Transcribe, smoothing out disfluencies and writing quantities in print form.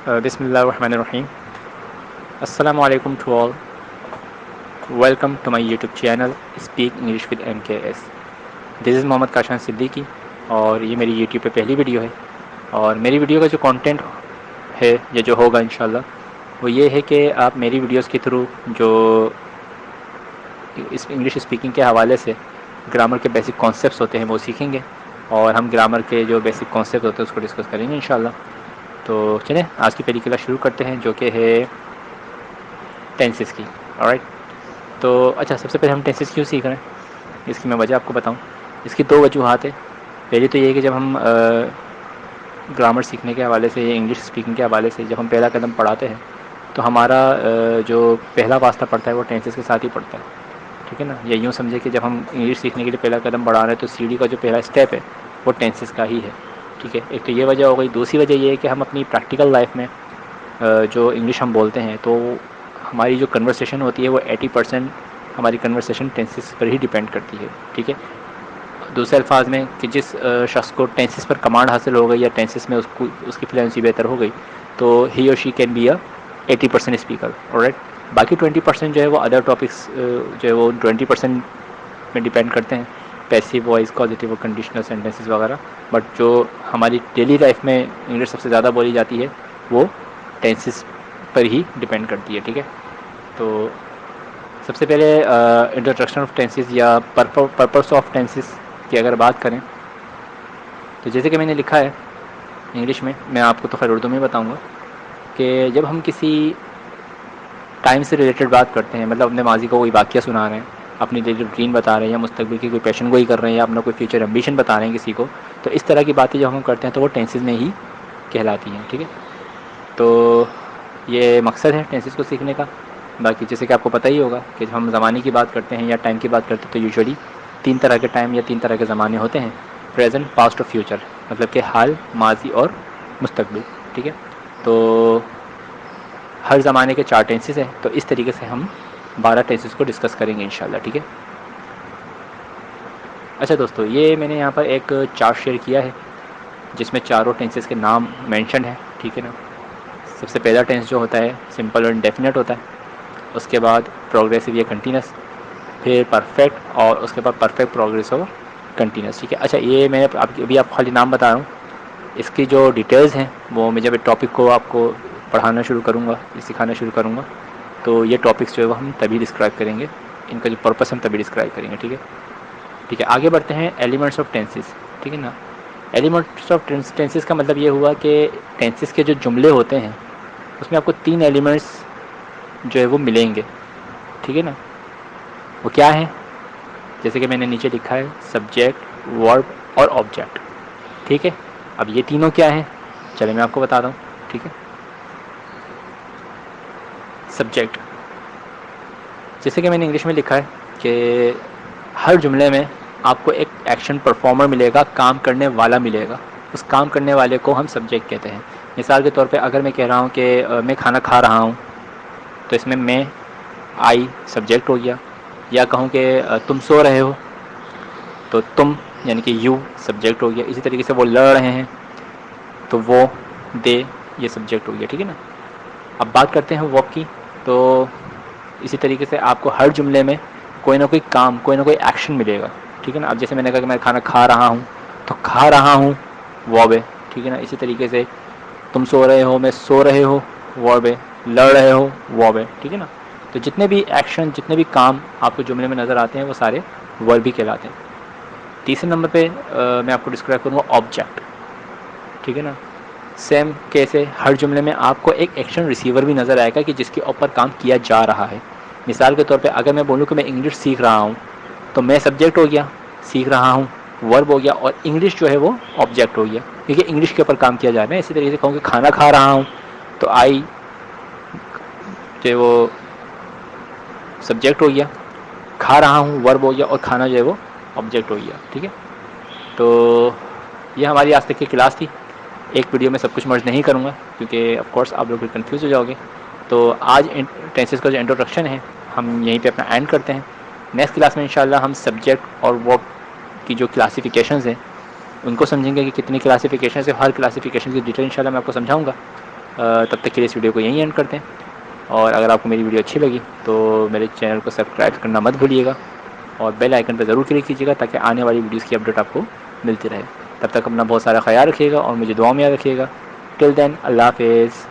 بسم اللہ الرحمن الرحیم. السلام علیکم to all. Welcome to my YouTube channel speak English with MKS. This is Muhammad Kashan Siddiqui اور یہ میری یوٹیوب پہ پہلی ویڈیو ہے. اور میری ویڈیو کا جو کانٹینٹ ہے یا جو ہوگا انشاءاللہ وہ یہ ہے کہ آپ میری ویڈیوز کے تھرو جو اس انگلش اسپیکنگ کے حوالے سے گرامر کے بیسک کانسیپٹس ہوتے ہیں وہ سیکھیں گے اور ہم گرامر کے جو بیسک کانسیپٹ ہوتے ہیں اس کو ڈسکس کریں گے انشاءاللہ. تو چلیں آج کی پہلی کلاس شروع کرتے ہیں جو کہ ہے ٹینسز کی. آلرائٹ. تو اچھا سب سے پہلے ہم ٹینسز کیوں سیکھ رہے ہیں اس کی میں وجہ آپ کو بتاؤں. اس کی دو وجوہات ہیں. پہلی تو یہ ہے کہ جب ہم گرامر سیکھنے کے حوالے سے یا انگلش اسپیکنگ کے حوالے سے جب ہم پہلا قدم پڑھاتے ہیں تو ہمارا جو پہلا واسطہ پڑتا ہے وہ ٹینسز کے ساتھ ہی پڑتا ہے. ٹھیک ہے نا. یا یوں سمجھے کہ جب ہم انگلش سیکھنے کے لیے پہلا قدم بڑھا رہے ہیں تو سیڑھی کا جو پہلا اسٹیپ ہے وہ ٹینسز کا ہی ہے. ٹھیک ہے. ایک تو یہ وجہ ہو گئی. دوسری وجہ یہ ہے کہ ہم اپنی پریکٹیکل لائف میں جو انگلش ہم بولتے ہیں تو ہماری جو کنورسیشن ہوتی ہے وہ 80% ہماری کنورسیشن ٹینسز پر ہی ڈیپینڈ کرتی ہے. ٹھیک ہے. دوسرے الفاظ میں کہ جس شخص کو ٹینسز پر کمانڈ حاصل ہو گئی یا ٹینسز میں اس کی فلوئنسی بہتر ہو گئی تو ہی اور she can be a 80% speaker. Alright. باقی 20% جو ہے وہ ادر ٹاپکس جو ہے وہ 20% میں ڈیپینڈ کرتے ہیں. Passive voice positive conditional sentences وغیرہ. بٹ جو ہماری ڈیلی لائف میں انگلش سب سے زیادہ بولی جاتی ہے وہ ٹینسز پر ہی ڈپینڈ کرتی ہے. ٹھیک ہے. تو سب سے پہلے انٹروڈکشن آف ٹینسز یا پرپس آف ٹینسز کی اگر بات کریں تو جیسے کہ میں نے لکھا ہے انگلش میں آپ کو تو خیر اردو میں بتاؤں گا کہ جب ہم کسی ٹائم سے ریلیٹڈ بات کرتے ہیں مطلب اپنے ماضی کو کوئی واقعہ سنا رہے ہیں اپنی ڈیلی روٹین بتا رہے ہیں یا مستقبل کی کوئی پیشن گوئی کر رہے ہیں یا اپنا کوئی فیوچر ایمبیشن بتا رہے ہیں کسی کو تو اس طرح کی باتیں جب ہم کرتے ہیں تو وہ ٹینسز میں ہی کہلاتی ہیں. ٹھیک ہے. تو یہ مقصد ہے ٹینسز کو سیکھنے کا. باقی جیسے کہ آپ کو پتہ ہی ہوگا کہ جب ہم زمانے کی بات کرتے ہیں یا ٹائم کی بات کرتے ہیں تو یوزولی 3 طرح کے ٹائم یا 3 طرح کے زمانے ہوتے ہیں. پریزنٹ پاسٹ اور فیوچر. مطلب کہ حال ماضی اور مستقبل. ٹھیک ہے. تو ہر زمانے کے 4 ٹینسز ہیں تو اس طریقے سے ہم 12 ٹینسز کو ڈسکس کریں گے انشاءاللہ. ٹھیک ہے. اچھا دوستو یہ میں نے یہاں پر ایک چارٹ شیئر کیا ہے جس میں چاروں ٹینسز کے نام مینشنڈ ہیں. ٹھیک ہے نا. سب سے پہلا ٹینس جو ہوتا ہے سمپل اور انڈیفینٹ ہوتا ہے. اس کے بعد پروگریسو یا کنٹینیوس. پھر پرفیکٹ اور اس کے بعد پرفیکٹ پروگریسو کنٹینیوس. ٹھیک ہے. اچھا یہ میں ابھی آپ کو خالی نام بتا رہا ہوں. اس کی جو ڈیٹیلز ہیں وہ میں جب ٹاپک کو آپ کو پڑھانا شروع کروں گا سکھانا شروع کروں گا تو یہ ٹاپکس جو ہے وہ ہم تبھی ڈسکرائب کریں گے. ان کا جو پرپس ہم تبھی ڈسکرائب کریں گے. ٹھیک ہے. ٹھیک ہے. آگے بڑھتے ہیں ایلیمنٹس آف ٹینسز. ٹھیک ہے نا. ایلیمنٹس آف ٹینسز کا مطلب یہ ہوا کہ ٹینسز کے جو جملے ہوتے ہیں اس میں آپ کو 3 ایلیمنٹس جو ہے وہ ملیں گے. ٹھیک ہے نا. وہ کیا ہیں جیسے کہ میں نے نیچے لکھا ہے سبجیکٹ ورب اور آبجیکٹ. ٹھیک ہے. اب یہ تینوں کیا ہیں چلے میں آپ کو بتا دوں. ٹھیک ہے. سبجیکٹ جیسے کہ میں نے انگلش میں لکھا ہے کہ ہر جملے میں آپ کو ایک ایکشن پرفارمر ملے گا. کام کرنے والا ملے گا. اس کام کرنے والے کو ہم سبجیکٹ کہتے ہیں. مثال کے طور پہ اگر میں کہہ رہا ہوں کہ میں کھانا کھا رہا ہوں تو اس میں آئی سبجیکٹ ہو گیا. یا کہوں کہ تم سو رہے ہو تو تم یعنی کہ یو سبجیکٹ ہو گیا. اسی طریقے سے وہ لڑ رہے ہیں تو وہ دے یہ سبجیکٹ ہو گیا. ٹھیک ہے نا. اب بات کرتے ہیں ورب کی. تو اسی طریقے سے آپ کو ہر جملے میں کوئی نہ کوئی کام کوئی نہ کوئی ایکشن ملے گا. ٹھیک ہے نا. اب جیسے میں نے کہا کہ میں کھانا کھا رہا ہوں تو کھا رہا ہوں ورب ہے. ٹھیک ہے نا. اسی طریقے سے تم سو رہے ہو میں سو رہے ہو ورب ہے. لڑ رہے ہو ورب ہے. ٹھیک ہے نا. تو جتنے بھی ایکشن جتنے بھی کام آپ کو جملے میں نظر آتے ہیں وہ سارے ورب ہی کہلاتے ہیں. تیسرے نمبر پہ میں آپ کو ڈسکرائب کروں گا آبجیکٹ. ٹھیک ہے نا. سیم کیسے ہر جملے میں آپ کو ایک ایکشن ریسیور بھی نظر آئے گا کہ جس کے اوپر کام کیا جا رہا ہے. مثال کے طور پہ اگر میں بولوں کہ میں انگلش سیکھ رہا ہوں تو میں سبجیکٹ ہو گیا سیکھ رہا ہوں ورب ہو گیا اور انگلش جو ہے وہ آبجیکٹ ہو گیا کیونکہ انگلش کے اوپر کام کیا جا رہا ہے. اسی طریقے سے کہوں کہ کھانا کھا رہا ہوں تو آئی جو وہ سبجیکٹ ہو گیا. کھا رہا ہوں ورب ہو گیا اور کھانا جو ہے وہ آبجیکٹ ہو گیا. ٹھیک ہے. تو یہ ہماری آج تک کی کلاس تھی. ایک ویڈیو میں سب کچھ مرض نہیں کروں گا کیونکہ آف کورس آپ لوگ کنفیوز ہو جاؤ گے. تو آج ٹینسز کا جو انٹروڈکشن ہے ہم یہیں پہ اپنا اینڈ کرتے ہیں. نیکسٹ کلاس میں انشاءاللہ ہم سبجیکٹ اور ورب کی جو کلاسیفیکیشنز ہیں ان کو سمجھیں گے کہ کتنی کلاسیفیکیشنز ہے. ہر کلاسیفیکیشن کی ڈیٹیل انشاءاللہ میں آپ کو سمجھاؤں گا. تب تک کے لیے اس ویڈیو کو یہیں اینڈ کرتے ہیں، اور اگر آپ کو میری ویڈیو اچھی لگی تو میرے چینل کو سبسکرائب کرنا مت بھولیے گا، اور بیل آئکن پہ ضرور کلک کیجیے گا تاکہ آنے والی ویڈیوز کی اپڈیٹ آپ کو ملتی رہے۔ تب تک اپنا بہت سارا خیال رکھیے گا اور مجھے دعا میں یاد رکھیے گا۔ ٹل دین، اللہ حافظ۔